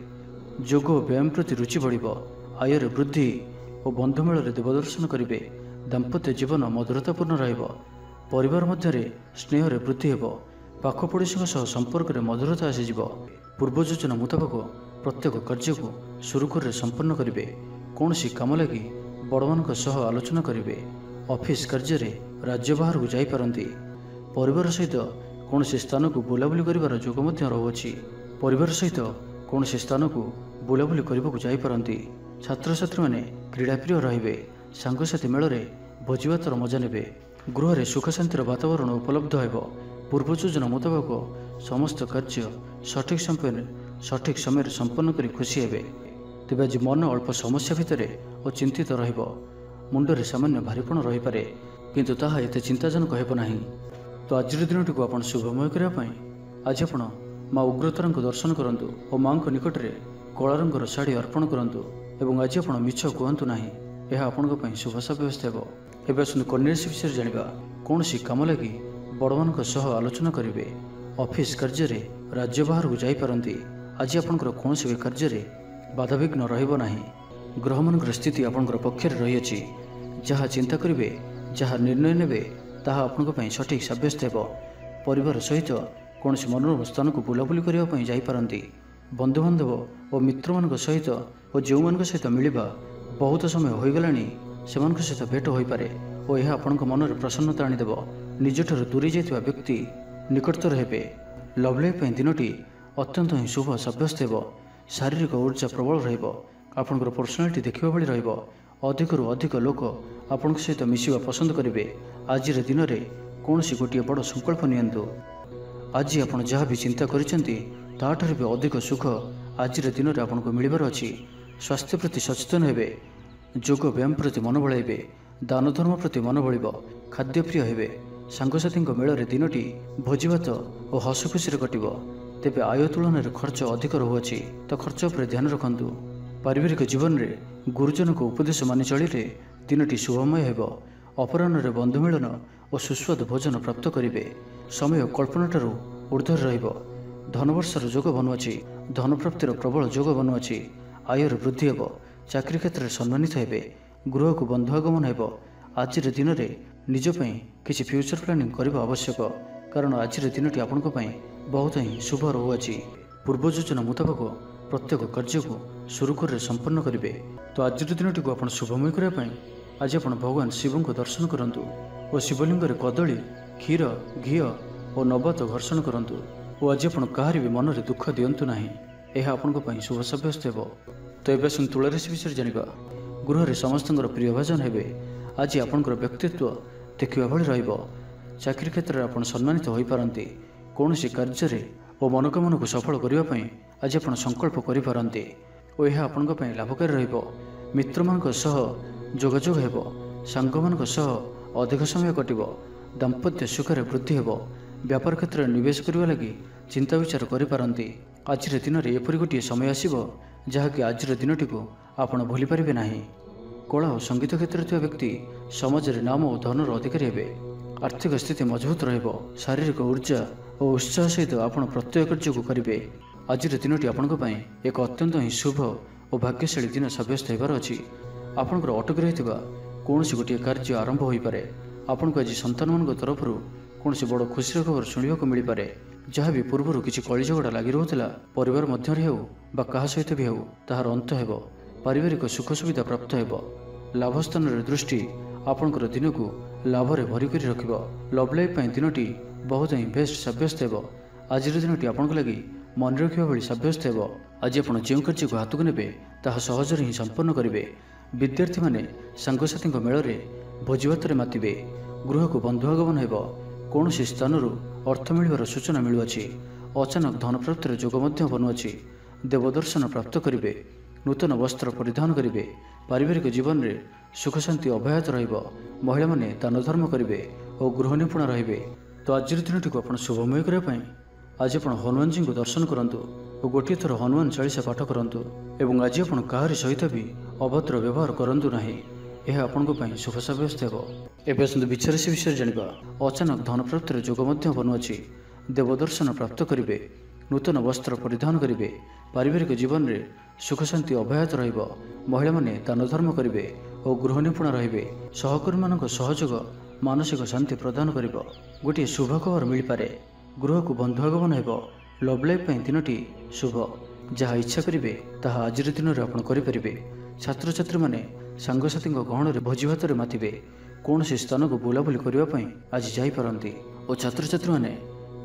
ଯୋଗ ଓ ବ୍ୟାୟାମ ପ୍ରତି ରୁଚି ବଢ଼ିବ। ଆୟରେ ବୃଦ୍ଧି, ଓ ବନ୍ଧୁ ମେଳରେ ଦେବଦର୍ଶନ କରିବେ। ଦାମ୍ପତ୍ୟ ଜୀବନ ମଧୁରତାପୂର୍ଣ୍ଣ ରହିବ। ପରିବାର ମଧ୍ୟରେ ସ୍ନେହରେ ବୃଦ୍ଧି ହେବ। ପାଖ ପଡ଼ୋଶୀଙ୍କ ସହ ସମ୍ପର୍କରେ ମଧୁରତା ଆସିଯିବ। ପୂର୍ବ ଯୋଜନା ମୁତାବକ ପ୍ରତ୍ୟେକ କାର୍ଯ୍ୟକୁ ସୁରୁଖୁରୁରେ ସମ୍ପନ୍ନ କରିବେ। କୌଣସି କାମ ଲାଗି ବଡ଼ମାନଙ୍କ ସହ ଆଲୋଚନା କରିବେ। ଅଫିସ କାର୍ଯ୍ୟରେ ରାଜ୍ୟ ବାହାରକୁ ଯାଇପାରନ୍ତି। ପରିବାର ସହିତ କୌଣସି ସ୍ଥାନକୁ ବୁଲାବୁଲି କରିବାର ଯୋଗ ମଧ୍ୟ ରହୁଅଛି। ପରିବାର ସହିତ କୌଣସି ସ୍ଥାନକୁ ବୁଲାବୁଲି କରିବାକୁ ଯାଇପାରନ୍ତି। ଛାତ୍ରଛାତ୍ରୀମାନେ କ୍ରୀଡ଼ାପ୍ରିୟ ରହିବେ। ସାଙ୍ଗସାଥି ମେଳରେ ଭୋଜିଭାତର ମଜା ନେବେ। ଗୃହରେ ସୁଖ ଶାନ୍ତିର ବାତାବରଣ ଉପଲବ୍ଧ ହେବ। ପୂର୍ବ ଯୋଜନା ମୁତାବକ ସମସ୍ତ କାର୍ଯ୍ୟ ସଠିକ୍ ସମୟରେ ସମ୍ପନ୍ନ କରି ଖୁସି ହେବେ। ତେବେ ଆଜି ମନ ଅଳ୍ପ ସମସ୍ୟା ଭିତରେ ଓ ଚିନ୍ତିତ ରହିବ। ମୁଣ୍ଡରେ ସାମାନ୍ୟ ଭାରିପଣ ରହିପାରେ, କିନ୍ତୁ ତାହା ଏତେ ଚିନ୍ତାଜନକ ହେବ ନାହିଁ। ତ ଆଜିର ଦିନଟିକୁ ଆପଣ ଶୁଭମୟ କରିବା ପାଇଁ ଆଜି ଆପଣ ମା ଉଗ୍ରତାରାଙ୍କୁ ଦର୍ଶନ କରନ୍ତୁ ଓ ମାଙ୍କ ନିକଟରେ କଳା ରଙ୍ଗର ଶାଢ଼ୀ ଅର୍ପଣ କରନ୍ତୁ। ଏବଂ ଆଜି ଆପଣ ମିଛ କୁହନ୍ତୁ ନାହିଁ, ଏହା ଆପଣଙ୍କ ପାଇଁ ଶୁଭ ସାବ୍ୟସ୍ତ ହେବ। ଏବେ ଆସନ୍ତୁ କନ୍ୟା ରାଶି ବିଷୟରେ ଜାଣିବା। କୌଣସି କାମ ଲାଗି ବଡ଼ମାନଙ୍କ ସହ ଆଲୋଚନା କରିବେ। ଅଫିସ କାର୍ଯ୍ୟରେ ରାଜ୍ୟ ବାହାରକୁ ଯାଇପାରନ୍ତି। ଆଜି ଆପଣଙ୍କର କୌଣସି ବି କାର୍ଯ୍ୟରେ ବାଧାବିଘ୍ନ ରହିବ ନାହିଁ। ଗ୍ରହମାନଙ୍କର ସ୍ଥିତି ଆପଣଙ୍କର ପକ୍ଷରେ ରହିଅଛି। ଯାହା ଚିନ୍ତା କରିବେ, ଯାହା ନିର୍ଣ୍ଣୟ ନେବେ, ତାହା ଆପଣଙ୍କ ପାଇଁ ସଠିକ୍ ସାବ୍ୟସ୍ତ ହେବ। ପରିବାର ସହିତ କୌଣସି ମନୋରମ ସ୍ଥାନକୁ ବୁଲାବୁଲି କରିବା ପାଇଁ ଯାଇପାରନ୍ତି। ବନ୍ଧୁବାନ୍ଧବ ଓ ମିତ୍ରମାନଙ୍କ ସହିତ ଓ ଯେଉଁମାନଙ୍କ ସହିତ ମିଳିବା ବହୁତ ସମୟ ହୋଇଗଲାଣି, ସେମାନଙ୍କ ସହିତ ଭେଟ ହୋଇପାରେ ଓ ଏହା ଆପଣଙ୍କ ମନରେ ପ୍ରସନ୍ନତା ଆଣିଦେବ। ନିଜଠାରୁ ଦୂରେଇ ଯାଇଥିବା ବ୍ୟକ୍ତି ନିକଟତର ହେବେ। ଲଭ୍ ଲାଇଫ୍ ପାଇଁ ଦିନଟି ଅତ୍ୟନ୍ତ ହିଁ ଶୁଭ ସାବ୍ୟସ୍ତ ହେବ। ଶାରୀରିକ ଉର୍ଜା ପ୍ରବଳ ରହିବ। ଆପଣଙ୍କର ପର୍ସନାଲିଟି ଦେଖିବା ଭଳି ରହିବ। ଅଧିକରୁ ଅଧିକ ଲୋକ ଆପଣଙ୍କ ସହିତ ମିଶିବା ପସନ୍ଦ କରିବେ। ଆଜିର ଦିନରେ କୌଣସି ଗୋଟିଏ ବଡ଼ ସଂକଳ୍ପ ନିଅନ୍ତୁ। ଆଜି ଆପଣ ଯାହା ବି ଚିନ୍ତା କରିଛନ୍ତି ତାହାଠାରୁ ବି ଅଧିକ ସୁଖ ଆଜିର ଦିନରେ ଆପଣଙ୍କୁ ମିଳିବାର ଅଛି। ସ୍ୱାସ୍ଥ୍ୟ ପ୍ରତି ସଚେତନ ହେବେ। ଯୋଗ ବ୍ୟାୟାମ ପ୍ରତି ମନ ବଳାଇବେ। ଦାନ ଧର୍ମ ପ୍ରତି ମନ ବଳିବ। ଖାଦ୍ୟପ୍ରିୟ ହେବେ। ସାଙ୍ଗସାଥୀଙ୍କ ମେଳରେ ଦିନଟି ଭୋଜିଭାତ ଓ ହସ ଖୁସିରେ କଟିବ। ତେବେ ଆୟ ତୁଳନାରେ ଖର୍ଚ୍ଚ ଅଧିକ ରହୁଅଛି, ତ ଖର୍ଚ୍ଚ ଉପରେ ଧ୍ୟାନ ରଖନ୍ତୁ। ପାରିବାରିକ ଜୀବନରେ ଗୁରୁଜନଙ୍କ ଉପଦେଶ ମାନି ଚଳିଲେ ଦିନଟି ଶୁଭମୟ ହେବ। ଅପରାହ୍ନରେ ବନ୍ଧୁ ମିଳନ ଓ ସୁସ୍ୱାଦୁ ଭୋଜନ ପ୍ରାପ୍ତ କରିବେ। ସମୟ କଳ୍ପନାଠାରୁ ଉର୍ଦ୍ଧ୍ୱରେ ରହିବ। ଧନବର୍ଷର ଯୋଗ ବନୁଅଛି। ଧନପ୍ରାପ୍ତିର ପ୍ରବଳ ଯୋଗ ବନୁଅଛି। ଆୟର ବୃଦ୍ଧି ହେବ। ଚାକିରି କ୍ଷେତ୍ରରେ ସମ୍ମାନିତ ହେବେ। ଗୃହକୁ ବନ୍ଧୁ ଆଗମନ ହେବ। ଆଜିର ଦିନରେ ନିଜ ପାଇଁ କିଛି ଫ୍ୟୁଚର ପ୍ଲାନିଂ କରିବା ଆବଶ୍ୟକ, କାରଣ ଆଜିର ଦିନଟି ଆପଣଙ୍କ ପାଇଁ ବହୁତ ହିଁ ଶୁଭ ରହୁଅଛି। ପୂର୍ବ ଯୋଜନା ମୁତାବକ ପ୍ରତ୍ୟେକ କାର୍ଯ୍ୟକୁ ସୁରୁଖୁରୁରେ ସମ୍ପନ୍ନ କରିବେ। ତ ଆଜିର ଦିନଟିକୁ ଆପଣ ଶୁଭମୟ କରିବା ପାଇଁ ଆଜି ଆପଣ ଭଗବାନ ଶିବଙ୍କୁ ଦର୍ଶନ କରନ୍ତୁ ଓ ଶିବଲିଙ୍ଗରେ କଦଳୀ, କ୍ଷୀର, ଘିଅ ଓ ନବାତ ଘର୍ଷଣ କରନ୍ତୁ। ଓ ଆଜି ଆପଣ କାହାରି ବି ମନରେ ଦୁଃଖ ଦିଅନ୍ତୁ ନାହିଁ, ଏହା ଆପଣଙ୍କ ପାଇଁ ଶୁଭ ସାବ୍ୟସ୍ତ ହେବ। ତ ଏବେ ଆସନ୍ତୁ ତୁଳା ରାଶି ବିଷୟରେ ଜାଣିବା। ଗୃହରେ ସମସ୍ତଙ୍କର ପ୍ରିୟ ଭାଜନ ହେବେ। ଆଜି ଆପଣଙ୍କର ବ୍ୟକ୍ତିତ୍ୱ ଦେଖିବା ଭଳି ରହିବ। ଚାକିରି କ୍ଷେତ୍ରରେ ଆପଣ ସମ୍ମାନିତ ହୋଇପାରନ୍ତି। କୌଣସି କାର୍ଯ୍ୟରେ ଓ ମନୋକାମନାକୁ ସଫଳ କରିବା ପାଇଁ ଆଜି ଆପଣ ସଂକଳ୍ପ କରିପାରନ୍ତି ଓ ଏହା ଆପଣଙ୍କ ପାଇଁ ଲାଭକାରୀ ରହିବ। ମିତ୍ରମାନଙ୍କ ସହ ଯୋଗାଯୋଗ ହେବ। ସାଙ୍ଗମାନଙ୍କ ସହ ଅଧିକ ସମୟ କଟିବ। ଦାମ୍ପତ୍ୟ ସୁଖରେ ବୃଦ୍ଧି ହେବ। ବ୍ୟାପାର କ୍ଷେତ୍ରରେ ନିବେଶ କରିବା ଲାଗି ଚିନ୍ତା ବିଚାର କରିପାରନ୍ତି। ଆଜିର ଦିନରେ ଏପରି ଗୋଟିଏ ସମୟ ଆସିବ ଯାହାକି ଆଜିର ଦିନଟିକୁ ଆପଣ ଭୁଲିପାରିବେ ନାହିଁ। କଳା ଓ ସଙ୍ଗୀତ କ୍ଷେତ୍ରରେ ଥିବା ବ୍ୟକ୍ତି ସମାଜରେ ନାମ ଓ ଧନର ଅଧିକାରୀ ହେବେ। ଆର୍ଥିକ ସ୍ଥିତି ମଜବୁତ ରହିବ। ଶାରୀରିକ ଉର୍ଜା ଓ ଉତ୍ସାହ ସହିତ ଆପଣ ପ୍ରତ୍ୟେକ କାର୍ଯ୍ୟକୁ କରିବେ। ଆଜିର ଦିନଟି ଆପଣଙ୍କ ପାଇଁ ଏକ ଅତ୍ୟନ୍ତ ହିଁ ଶୁଭ ଓ ଭାଗ୍ୟଶାଳୀ ଦିନ ସାବ୍ୟସ୍ତ ହେବାର ଅଛି। ଆପଣଙ୍କର ଅଟକି ରହିଥିବା କୌଣସି ଗୋଟିଏ କାର୍ଯ୍ୟ ଆରମ୍ଭ ହୋଇପାରେ। ଆପଣଙ୍କୁ ଆଜି ସନ୍ତାନମାନଙ୍କ ତରଫରୁ କୌଣସି ବଡ଼ ଖୁସିର ଖବର ଶୁଣିବାକୁ ମିଳିପାରେ। ଯାହା ବି ପୂର୍ବରୁ କିଛି କଳିଝଗଡ଼ା ଲାଗି ରହୁଥିଲା, ପରିବାର ମଧ୍ୟରେ ହେଉ ବା କାହା ସହିତ ବି ହେଉ, ତାହାର ଅନ୍ତ ହେବ। ପାରିବାରିକ ସୁଖ ସୁବିଧା ପ୍ରାପ୍ତ ହେବ। ଲାଭ ସ୍ଥାନରେ ଦୃଷ୍ଟି ଆପଣଙ୍କର ଦିନକୁ ଲାଭରେ ଭରି କରି ରଖିବ। ଲଭ୍ ଲାଇଫ୍ ପାଇଁ ଦିନଟି ବହୁତ ହିଁ ବେଷ୍ଟ ସାବ୍ୟସ୍ତ ହେବ। ଆଜିର ଦିନଟି ଆପଣଙ୍କ ଲାଗି ମନେ ରଖିବା ଭଳି ସାବ୍ୟସ୍ତ ହେବ। ଆଜି ଆପଣ ଯେଉଁ କାର୍ଯ୍ୟକୁ ହାତକୁ ନେବେ ତାହା ସହଜରେ ହିଁ ସମ୍ପନ୍ନ କରିବେ। ବିଦ୍ୟାର୍ଥୀମାନେ ସାଙ୍ଗସାଥୀଙ୍କ ମେଳରେ ଭୋଜିଭାତରେ ମାତିବେ। ଗୃହକୁ ବନ୍ଧୁ ଆଗମନ ହେବ। କୌଣସି ସ୍ଥାନରୁ ଅର୍ଥ ମିଳିବାର ସୂଚନା ମିଳୁଅଛି। ଅଚାନକ ଧନପ୍ରାପ୍ତିର ଯୋଗ ମଧ୍ୟ ବନୁଅଛି। ଦେବଦର୍ଶନ ପ୍ରାପ୍ତ କରିବେ। ନୂତନ ବସ୍ତ୍ର ପରିଧାନ କରିବେ। ପାରିବାରିକ ଜୀବନରେ ସୁଖ ଶାନ୍ତି ଅବ୍ୟାହତ ରହିବ। ମହିଳାମାନେ ଦାନ ଧର୍ମ କରିବେ ଓ ଗୃହ ନିପୁଣ ରହିବେ। ତ ଆଜିର ଦିନଟିକୁ ଆପଣ ଶୁଭମୟ କରିବା ପାଇଁ ଆଜି ଆପଣ ହନୁମାନଜୀଙ୍କୁ ଦର୍ଶନ କରନ୍ତୁ ଓ ଗୋଟିଏ ଥର ହନୁମାନ ଚାଳିଶା ପାଠ କରନ୍ତୁ। ଏବଂ ଆଜି ଆପଣ କାହାରି ସହିତ ବି ଅଭଦ୍ର ବ୍ୟବହାର କରନ୍ତୁ ନାହିଁ, ଏହା ଆପଣଙ୍କ ପାଇଁ ଶୁଭ ସାବ୍ୟସ୍ତ ହେବ। ଏବେ ଆସନ୍ତୁ ବିଚ୍ଛା ରାଶି ବିଷୟରେ ଜାଣିବା। ଅଚାନକ ଧନପ୍ରାପ୍ତିର ଯୋଗ ମଧ୍ୟ ବନୁଅଛି। ଦେବଦର୍ଶନ ପ୍ରାପ୍ତ କରିବେ। ନୂତନ ବସ୍ତ୍ର ପରିଧାନ କରିବେ। ପାରିବାରିକ ଜୀବନରେ ସୁଖ ଶାନ୍ତି ଅବ୍ୟାହତ ରହିବ। ମହିଳାମାନେ ଦାନ ଧର୍ମ କରିବେ ଓ ଗୃହ ନିପୁଣ ରହିବେ। ସହକର୍ମୀମାନଙ୍କ ସହଯୋଗ ମାନସିକ ଶାନ୍ତି ପ୍ରଦାନ କରିବ। ଗୋଟିଏ ଶୁଭ ଖବର ମିଳିପାରେ। ଗୃହକୁ ବନ୍ଧୁ ଆଗମନ ହେବ। ଲଭ୍ ଲାଇଫ୍ ପାଇଁ ଦିନଟି ଶୁଭ। ଯାହା ଇଚ୍ଛା କରିବେ ତାହା ଆଜିର ଦିନରେ ଆପଣ କରିପାରିବେ। ଛାତ୍ରଛାତ୍ରୀମାନେ ସାଙ୍ଗସାଥୀଙ୍କ ଗହଣରେ ଭୋଜି ଭାତରେ ମାତିବେ। କୌଣସି ସ୍ଥାନକୁ ବୁଲାବୁଲି କରିବା ପାଇଁ ଆଜି ଯାଇପାରନ୍ତି ଓ ଛାତ୍ରଛାତ୍ରୀମାନେ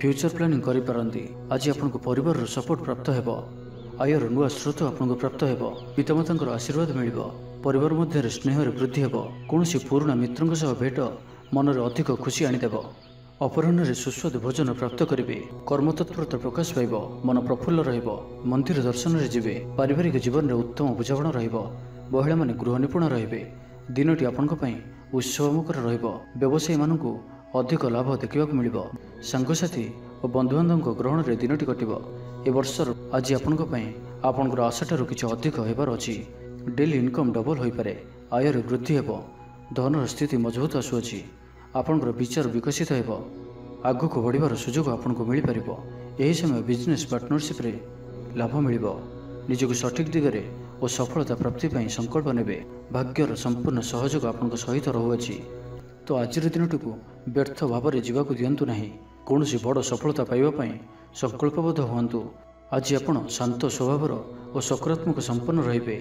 ଫ୍ୟୁଚର ପ୍ଲାନିଂ କରିପାରନ୍ତି। ଆଜି ଆପଣଙ୍କୁ ପରିବାରର ସପୋର୍ଟ ପ୍ରାପ୍ତ ହେବ। ଆୟର ନୂଆ ସ୍ରୋତ ଆପଣଙ୍କୁ ପ୍ରାପ୍ତ ହେବ। ପିତାମାତାଙ୍କର ଆଶୀର୍ବାଦ ମିଳିବ। ପରିବାର ମଧ୍ୟରେ ସ୍ନେହରେ ବୃଦ୍ଧି ହେବ। କୌଣସି ପୁରୁଣା ମିତ୍ରଙ୍କ ସହ ଭେଟ ମନରେ ଅଧିକ ଖୁସି ଆଣିଦେବ। ଅପରାହ୍ନରେ ସୁସ୍ୱାଦୁ ଭୋଜନ ପ୍ରାପ୍ତ କରିବେ। କର୍ମତତ୍ପରତା ପ୍ରକାଶ ପାଇବ। ମନ ପ୍ରଫୁଲ୍ଲ ରହିବ। ମନ୍ଦିର ଦର୍ଶନରେ ଯିବେ। ପାରିବାରିକ ଜୀବନରେ ଉତ୍ତମ ବୁଝାମଣା ରହିବ। ମହିଳାମାନେ ଗୃହ ନିପୁଣ ରହିବେ। ଦିନଟି ଆପଣଙ୍କ ପାଇଁ ଉତ୍ସବମୁଖର ରହିବ। ବ୍ୟବସାୟୀମାନଙ୍କୁ ଅଧିକ ଲାଭ ଦେଖିବାକୁ ମିଳିବ। ସାଙ୍ଗସାଥୀ ଓ ବନ୍ଧୁବାନ୍ଧବଙ୍କ ଗ୍ରହଣରେ ଦିନଟି କଟିବ। ଏ ବର୍ଷର ଆଜି ଆପଣଙ୍କ ପାଇଁ ଆପଣଙ୍କର ଆଶାଠାରୁ କିଛି ଅଧିକ ହେବାର ଅଛି। ଡେଲି ଇନକମ୍ ଡବଲ ହୋଇପାରେ। ଆୟରେ ବୃଦ୍ଧି ହେବ। ଧନର ସ୍ଥିତି ମଜବୁତ ଆସୁଅଛି। ଆପଣଙ୍କର ବିଚାର ବିକଶିତ ହେବ। ଆଗକୁ ବଢ଼ିବାର ସୁଯୋଗ ଆପଣଙ୍କୁ ମିଳିପାରିବ। ଏହି ସମୟ ବିଜନେସ୍ ପାର୍ଟନରସିପ୍ରେ ଲାଭ ମିଳିବ। ନିଜକୁ ସଠିକ୍ ଦିଗରେ ଓ ସଫଳତା ପ୍ରାପ୍ତି ପାଇଁ ସଂକଳ୍ପ ନେବେ। ଭାଗ୍ୟର ସମ୍ପୂର୍ଣ୍ଣ ସହଯୋଗ ଆପଣଙ୍କ ସହିତ ରହୁଅଛି। ତ ଆଜିର ଦିନଟିକୁ ବ୍ୟର୍ଥ ଭାବରେ ଯିବାକୁ ଦିଅନ୍ତୁ ନାହିଁ। କୌଣସି ବଡ଼ ସଫଳତା ପାଇବା ପାଇଁ ସଂକଳ୍ପବଦ୍ଧ ହୁଅନ୍ତୁ। ଆଜି ଆପଣ ଶାନ୍ତ ସ୍ୱଭାବର ଓ ସକାରାତ୍ମକ ସମ୍ପନ୍ନ ରହିବେ।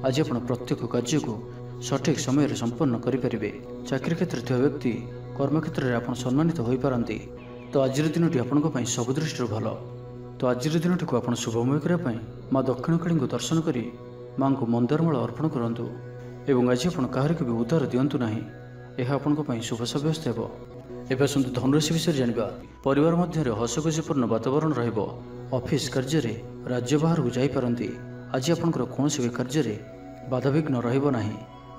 ଆଜି ଆପଣ ପ୍ରତ୍ୟେକ କାର୍ଯ୍ୟକୁ ସଠିକ୍ ସମୟରେ ସମ୍ପନ୍ନ କରିପାରିବେ। ଚାକିରି କ୍ଷେତ୍ରରେ ଥିବା ବ୍ୟକ୍ତି କର୍ମକ୍ଷେତ୍ରରେ ଆପଣ ସମ୍ମାନିତ ହୋଇପାରନ୍ତି। ତ ଆଜିର ଦିନଟି ଆପଣଙ୍କ ପାଇଁ ସବୁ ଦୃଷ୍ଟିରୁ ଭଲ। ତ ଆଜିର ଦିନଟିକୁ ଆପଣ ଶୁଭମୟ କରିବା ପାଇଁ ମା ଦକ୍ଷିଣକାଳୀଙ୍କୁ ଦର୍ଶନ କରି ମାଙ୍କୁ ମନ୍ଦାରମାଳ ଅର୍ପଣ କରନ୍ତୁ ଏବଂ ଆଜି ଆପଣ କାହାରିକୁ ବି ଉଦ୍ଧାର ଦିଅନ୍ତୁ ନାହିଁ। ଏହା ଆପଣଙ୍କ ପାଇଁ ଶୁଭ ସାବ୍ୟସ୍ତ ହେବ। ଏବେ ଆସନ୍ତୁ ଧନୁରାଶି ବିଷୟରେ ଜାଣିବା। ପରିବାର ମଧ୍ୟରେ ହସଖୁସିପୂର୍ଣ୍ଣ ବାତାବରଣ ରହିବ। ଅଫିସ୍ କାର୍ଯ୍ୟରେ ରାଜ୍ୟ ବାହାରକୁ ଯାଇପାରନ୍ତି। ଆଜି ଆପଣଙ୍କର କୌଣସି ବି କାର୍ଯ୍ୟରେ ବାଧାବିଘ୍ନ ରହିବ ନାହିଁ।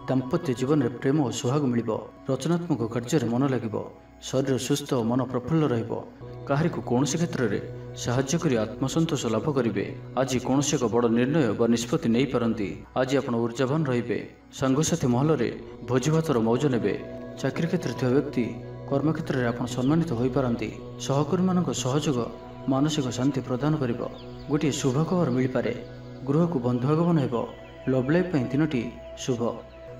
ଦାମ୍ପତ୍ୟ ଜୀବନରେ ପ୍ରେମ ଓ ସୁହାଗ ମିଳିବ। ରଚନାତ୍ମକ କାର୍ଯ୍ୟରେ ମନ ଲାଗିବ। ଶରୀର ସୁସ୍ଥ ଓ ମନ ପ୍ରଫୁଲ୍ଲ ରହିବ। କାହାରିକୁ କୌଣସି କ୍ଷେତ୍ରରେ ସାହାଯ୍ୟ କରି ଆତ୍ମସନ୍ତୋଷ ଲାଭ କରିବେ। ଆଜି କୌଣସି ଏକ ବଡ଼ ନିର୍ଣ୍ଣୟ ବା ନିଷ୍ପତ୍ତି ନେଇପାରନ୍ତି। ଆଜି ଆପଣ ଉର୍ଜାବାନ ରହିବେ। ସାଙ୍ଗସାଥୀ ମହଲରେ ଭୋଜିଭାତର ମୌଜ ନେବେ। ଚାକିରି କ୍ଷେତ୍ରରେ ଥିବା ବ୍ୟକ୍ତି କର୍ମକ୍ଷେତ୍ରରେ ଆପଣ ସମ୍ମାନିତ ହୋଇପାରନ୍ତି। ସହକର୍ମୀମାନଙ୍କ ସହଯୋଗ ମାନସିକ ଶାନ୍ତି ପ୍ରଦାନ କରିବ। ଗୋଟିଏ ଶୁଭ ଖବର ମିଳିପାରେ। ଗୃହକୁ ବନ୍ଧୁ ଆଗମନ ହେବ। ଲଭ୍ ଲାଇଫ୍ ପାଇଁ ଦିନଟି ଶୁଭ।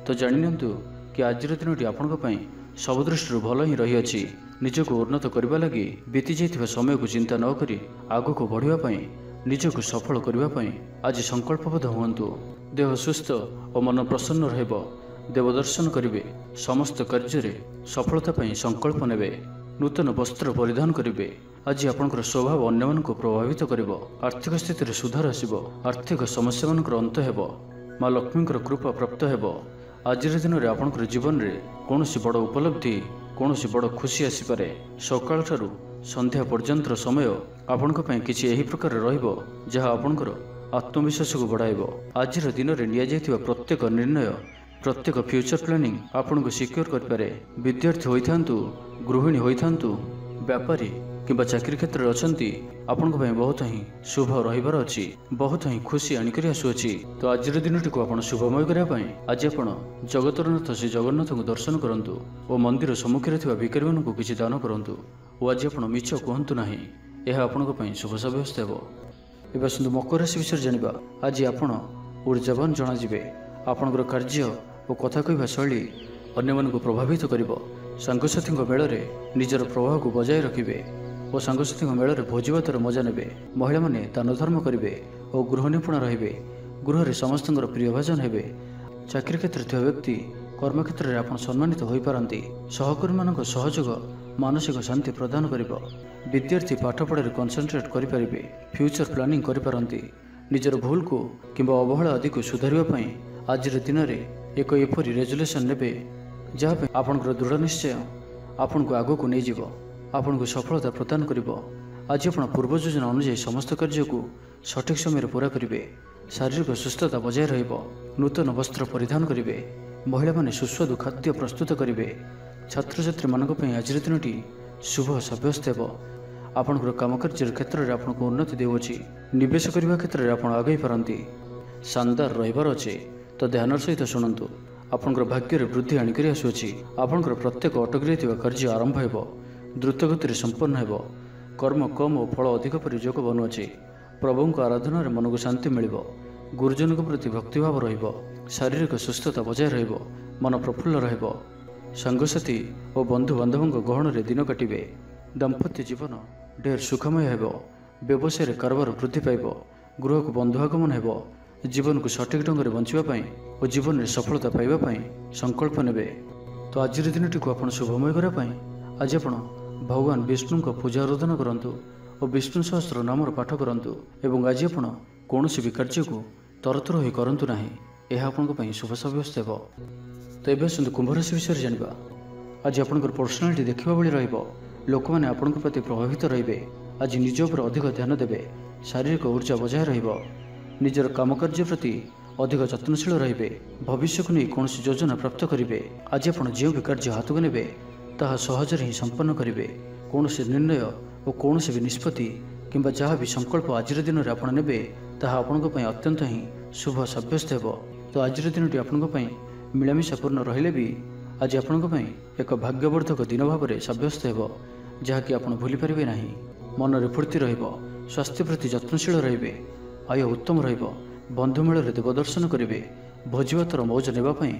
ତ ଜାଣିନିଅନ୍ତୁ କି ଆଜିର ଦିନଟି ଆପଣଙ୍କ ପାଇଁ ସବୁ ଦୃଷ୍ଟିରୁ ଭଲ ହିଁ ରହିଅଛି। ନିଜକୁ ଉନ୍ନତ କରିବା ଲାଗି ବିତିଯାଇଥିବା ସମୟକୁ ଚିନ୍ତା ନ କରି ଆଗକୁ ବଢ଼ିବା ପାଇଁ, ନିଜକୁ ସଫଳ କରିବା ପାଇଁ ଆଜି ସଂକଳ୍ପବଦ୍ଧ ହୁଅନ୍ତୁ। ଦେହ ସୁସ୍ଥ ଓ ମନ ପ୍ରସନ୍ନ ରହିବ। ଦେବଦର୍ଶନ କରିବେ। ସମସ୍ତ କାର୍ଯ୍ୟରେ ସଫଳତା ପାଇଁ ସଂକଳ୍ପ ନେବେ। ନୂତନ ବସ୍ତ୍ର ପରିଧାନ କରିବେ। ଆଜି ଆପଣଙ୍କର ସ୍ୱଭାବ ଅନ୍ୟମାନଙ୍କୁ ପ୍ରଭାବିତ କରିବ। ଆର୍ଥିକ ସ୍ଥିତିରେ ସୁଧାର ଆସିବ। ଆର୍ଥିକ ସମସ୍ୟାମାନଙ୍କର ଅନ୍ତ ହେବ। ମା ଲକ୍ଷ୍ମୀଙ୍କର କୃପା ପ୍ରାପ୍ତ ହେବ। ଆଜିର ଦିନରେ ଆପଣଙ୍କର ଜୀବନରେ କୌଣସି ବଡ଼ ଉପଲବ୍ଧି, କୌଣସି ବଡ଼ ଖୁସି ଆସିପାରେ। ସକାଳଠାରୁ ସନ୍ଧ୍ୟା ପର୍ଯ୍ୟନ୍ତର ସମୟ ଆପଣଙ୍କ ପାଇଁ କିଛି ଏହି ପ୍ରକାର ରହିବ ଯାହା ଆପଣଙ୍କର ଆତ୍ମବିଶ୍ୱାସକୁ ବଢ଼ାଇବ। ଆଜିର ଦିନରେ ନିଆଯାଇଥିବା ପ୍ରତ୍ୟେକ ନିର୍ଣ୍ଣୟ, ପ୍ରତ୍ୟେକ ଫ୍ୟୁଚର ପ୍ଲାନିଂ ଆପଣଙ୍କୁ ସିକ୍ୟୁର କରିପାରେ। ବିଦ୍ୟାର୍ଥୀ ହୋଇଥାନ୍ତୁ, ଗୃହିଣୀ ହୋଇଥାନ୍ତୁ, ବ୍ୟାପାରୀ କିମ୍ବା ଚାକିରି କ୍ଷେତ୍ରରେ ଅଛନ୍ତି, ଆପଣଙ୍କ ପାଇଁ ବହୁତ ହିଁ ଶୁଭ ରହିବାର ଅଛି। ବହୁତ ହିଁ ଖୁସି ଆଣିକରି ଆସୁଅଛି। ତ ଆଜିର ଦିନଟିକୁ ଆପଣ ଶୁଭମୟ କରିବା ପାଇଁ ଆଜି ଆପଣ ଜଗତରନାଥ ଶ୍ରୀ ଜଗନ୍ନାଥଙ୍କୁ ଦର୍ଶନ କରନ୍ତୁ ଓ ମନ୍ଦିର ସମ୍ମୁଖରେ ଥିବା ଭିକାରୀମାନଙ୍କୁ କିଛି ଦାନ କରନ୍ତୁ ଓ ଆଜି ଆପଣ ମିଛ କୁହନ୍ତୁ ନାହିଁ। ଏହା ଆପଣଙ୍କ ପାଇଁ ଶୁଭ ସାବ୍ୟସ୍ତ ହେବ। ଏବେ ଆସନ୍ତୁ ମକର ରାଶି ବିଷୟରେ ଜାଣିବା। ଆଜି ଆପଣ ଉର୍ଜାବାନ ଜଣାଯିବେ। ଆପଣଙ୍କର କାର୍ଯ୍ୟ ଓ କଥା କହିବା ଶୈଳୀ ଅନ୍ୟମାନଙ୍କୁ ପ୍ରଭାବିତ କରିବ। ସାଙ୍ଗସାଥୀଙ୍କ ମେଳରେ ନିଜର ପ୍ରଭାବକୁ ବଜାୟ ରଖିବେ ଓ ସାଙ୍ଗସାଥୀଙ୍କ ମେଳରେ ଭୋଜିଭାତର ମଜା ନେବେ। ମହିଳାମାନେ ଦାନ ଧର୍ମ କରିବେ ଓ ଗୃହ ନିପୁଣ ରହିବେ। ଗୃହରେ ସମସ୍ତଙ୍କର ପ୍ରିୟଭାଜନ ହେବେ। ଚାକିରି କ୍ଷେତ୍ରରେ ଥିବା ବ୍ୟକ୍ତି କର୍ମକ୍ଷେତ୍ରରେ ଆପଣ ସମ୍ମାନିତ ହୋଇପାରନ୍ତି। ସହକର୍ମୀମାନଙ୍କ ସହଯୋଗ ମାନସିକ ଶାନ୍ତି ପ୍ରଦାନ କରିବ। ବିଦ୍ୟାର୍ଥୀ ପାଠପଢ଼ାରେ କନସେନ୍ଟ୍ରେଟ୍ କରିପାରିବେ। ଫ୍ୟୁଚର ପ୍ଲାନିଂ କରିପାରନ୍ତି। ନିଜର ଭୁଲକୁ କିମ୍ବା ଅବହେଳା ଆଦିକୁ ସୁଧାରିବା ପାଇଁ ଆଜିର ଦିନରେ ଏକ ଏପରି ରେଜୁଲେସନ୍ ନେବେ ଯାହା ପାଇଁ ଆପଣଙ୍କର ଦୃଢ଼ ନିଶ୍ଚୟ ଆପଣଙ୍କୁ ଆଗକୁ ନେଇଯିବ, ଆପଣଙ୍କୁ ସଫଳତା ପ୍ରଦାନ କରିବ। ଆଜି ଆପଣ ପୂର୍ବ ଯୋଜନା ଅନୁଯାୟୀ ସମସ୍ତ କାର୍ଯ୍ୟକୁ ସଠିକ୍ ସମୟରେ ପୁରା କରିବେ। ଶାରୀରିକ ସୁସ୍ଥତା ବଜାୟ ରହିବ। ନୂତନ ବସ୍ତ୍ର ପରିଧାନ କରିବେ। ମହିଳାମାନେ ସୁସ୍ୱାଦୁ ଖାଦ୍ୟ ପ୍ରସ୍ତୁତ କରିବେ। ଛାତ୍ରଛାତ୍ରୀମାନଙ୍କ ପାଇଁ ଆଜିର ଦିନଟି ଶୁଭ ସାବ୍ୟସ୍ତ ହେବ। ଆପଣଙ୍କର କାମକାର୍ଯ୍ୟର କ୍ଷେତ୍ରରେ ଆପଣଙ୍କୁ ଉନ୍ନତି ଦେଉଅଛି। ନିବେଶ କରିବା କ୍ଷେତ୍ରରେ ଆପଣ ଆଗେଇ ପାରନ୍ତି। ଶାନଦାର ରହିବାର ଅଛି। ତ ଧ୍ୟାନର ସହିତ ଶୁଣନ୍ତୁ। ଆପଣଙ୍କର ଭାଗ୍ୟରେ ବୃଦ୍ଧି ଆଣିକରି ଆସୁଅଛି। ଆପଣଙ୍କର ପ୍ରତ୍ୟେକ ଅଟକି ରହିଥିବା କାର୍ଯ୍ୟ ଆରମ୍ଭ ହେବ। ଦ୍ରୁତ ଗତିରେ ସମ୍ପନ୍ନ ହେବ। कर्म कम और फल अधिक पर योग बनुअछि। प्रभु आराधन मन को शांति मिल, गुरुजन प्रति भक्तिभाव शारीरिक सुस्थता बजाय रहिब, मन प्रफुल्ल रहिब, सांगसाथी और बंधु बांधव गहन में दिन काटे। दाम्पत्य जीवन ढेर सुखमय हेब, व्यवसाय कारोबार वृद्धि पाइब, गृह को बंधु आगमन हेब, जीवन को सठिक ढंग से बंचाई और जीवन में सफलता पाइबापी संकल्प नेबे। तो आज दिन टी आप शुभमय करने आज आप भगवान विष्णु को पूजा आराधना करूँ और विष्णु सहस्त्र नाम पाठ करूँ और आज आप कौन भी कार्य को तरतर हो करूँ ना, यह आपंप शुभ सब्यस्त हो। तो ये आसतु कुंभ राशि विषय जाना। आज आपंकर पर्सनालीटी देखा भाई रही, लोक मैंने आपण प्रति प्रभावित रे। आज निज उपर अधिक ध्यान देवे, शारीरिक ऊर्जा बजाय रजर काम कार्य प्रति अधिक जत्नशील रे, भविष्य को नहीं कौन योजना प्राप्त करेंगे। आज आप जो भी कार्य हाथ को ने ताहा सहजरे ही संपन्न करेंगे। कौन निर्णय और कौन भी निष्पत्ति किंबा जहाँ भी संकल्प आज दिन में आप ने आपण अत्यंत ही शुभ सब्यस्त हो। तो आज दिन टी आपण मिलामिशापूर्ण रहिले भी आज आपण एक भाग्यवर्धक दिन भाव में सब्यस्त हो, जहाँकि आप भूली पारे ना। मन में फूर्ति रहिब, स्वास्थ्य प्रति जत्नशील रे, आय उत्तम रहिब, बंधुमेल देवदर्शन करेंगे, भोजीभातर मौज नेबापी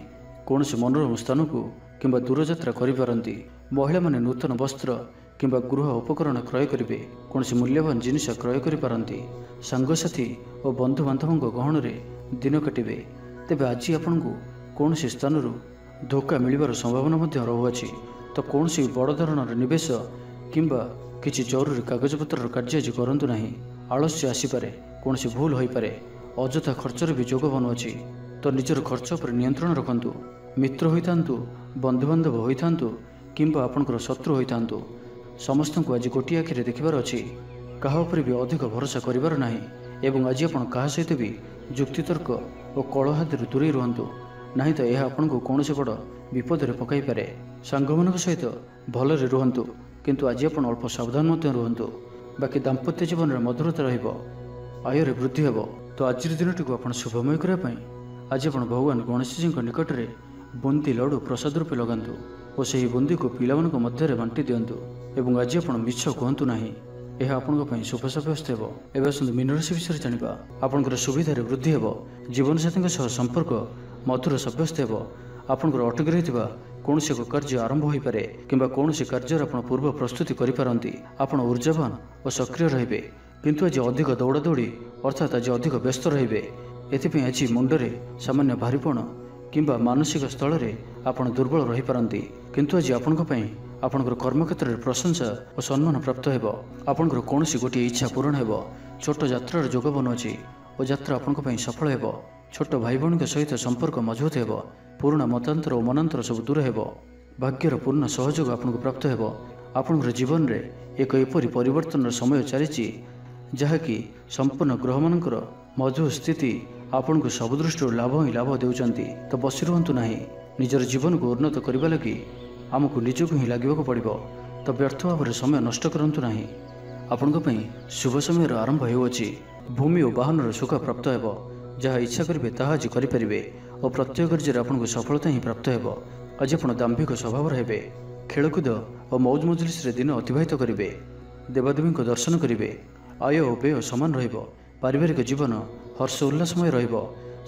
कौन से मनोरम स्थान को किंबा दूरयात्रा करिपारंती। महिला माने नूतन वस्त्र किंबा गृह उपकरण क्रय करेंगे, कौन से मूल्यवान जिनिस क्रय करिपारंती। सांगसाथी और बंधु बांधव गहन में दिन काटे। तेबे आज आपन को कौन से स्थान धोखा मिलबार संभावना रहुअछि। तो कौन सी बड़ धरणर निवेश किंबा किसी जरूरी कागजपत्र कार्य आज करूँ ना। आलस्य आसीपे, कौन सी भूल हो पारे, अଯଥା खर्चर भी जोग बनुअछि। तो निजर खर्च पर नियंत्रण रखंतु। मित्र होइतांतु, बंधुबांधव होइतांतु किंबा आपनकर शत्रु होइतांतु, समस्त को आज गोटे आखिरे देखिबार अछि। कहा उपर भी अधिक भरोसा करिबार नाही एवं आज आपण कहा सहित भी जुक्तितर्क और कलहादि दूरे रुहंतु, नहीं तो यह आपन को कौन से बड़ विपद में पकाई पारे। सांगमान सहित भलरे रुहंतु, किंतु आज आप अल्प सावधान रुहंतु। बाकी दाम्पत्य जीवन में मधुरता रहिब, आय वृद्धि हेब। तो आज दिनटी को आप शुभमय करने आज आप भगवान गणेश जी निकट में बुंदी लड्डू प्रसाद रूपे लगातु और से बुंदी को पिला मध्य बांटी दिंतु एवं आज आप मिछ कहतु ना, यह आपण शुभ सब्यस्त हो। एवं आसतु मीन राशि विषय जाना। आपंकर सुविधार वृद्धि हेब, जीवनसाथी संपर्क मधुर सब्यस्त हो। आपंकर अटकी रही कौन से कार्य आरंभ हो पारे किंबा कौन से कार्य आप पूर्व प्रस्तुति करिपारंती। आपण ऊर्जावान और सक्रिय रहिबे, किंतु आज अधिक दौड़ा दौड़ी अर्थात आज अधिक व्यस्त रहिबे। एथिपई आज मुंडरे सामान्य भारीपण किंबा मानसिक स्थल में आपण दुर्बल रही पारंती, किंतु आज आपणकर कर्मक्षेत्र में प्रशंसा और सम्मान प्राप्त हेब। आपणकर कौन सी गोटे इच्छा पूरण हेब। छोट यात्रार जोग बनुअछि और यात्रा आपण सफल हेब। छोट भाई भौणी सहित संपर्क मजबूत हेब। पुराणा मतांतर और मनांतर सब दूर हेब। भाग्यर पूर्ण सहयोग आपको प्राप्त हेब। आपणकर जीवन में एक एपरी परिवर्तन समय चली जहाँकि संपूर्ण ग्रह मानकर मजबूत स्थिति आपण को सब दृष्टि लाभ ही लाभ देउचंती। तो बसी रुहंतु नाही। निजर जीवन को उन्नत करने लगी आमको निजक ही लगे पड़ो। तो व्यर्थ भाव में समय नष्ट करंतु नाही। आपण शुभ समय आरंभ होउछि। भूमि और वाहन सुख प्राप्त हेब। जहाँ इच्छा करेंगे ताहा आज करेंगे और प्रत्येक कार्य आपको सफलता ही प्राप्त हेब। आज आप दाम्भिक स्वभाव हेबे। खेलकूद और मौज मजलिस दिन अतिबाहित करेंगे। देवादेवी को दर्शन करेंगे। आय और व्यय समान रहिब। पारिवारिक जीवन हर्ष उल्लासमय रहिब।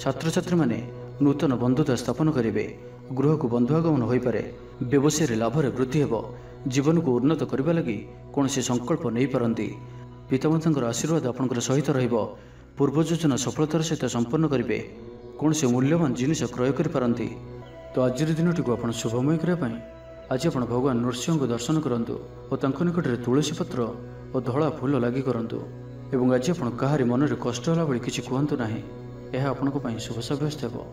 छात्र छात्री माने नूतन बंधुता स्थापन करेंगे। गृह को बंधु आगमन हो पारे। व्यवसाय लाभ वृद्धि हेब। जीवन को उन्नत करने लगी कौन से संकल्प नहीं पारंती। पितामाता आशीर्वाद आपंकर सहित रहिब। पूर्व योजना सफलतार सहित संपन्न करेंगे। कौन से मूल्यवान जिनिस क्रय करिपारंती। तो आज दिनटी को आप शुभमय करने आज आप भगवान नृसिंह को दर्शन करूँ और तांको निकट में तुलसी पत्र और धड़ा फूल लगी करूँ एवं आज आप कहारी मन में कष्ट होला भली किछि कहंतु नाही। यह आपनको शुभ सब्यस्त हेब।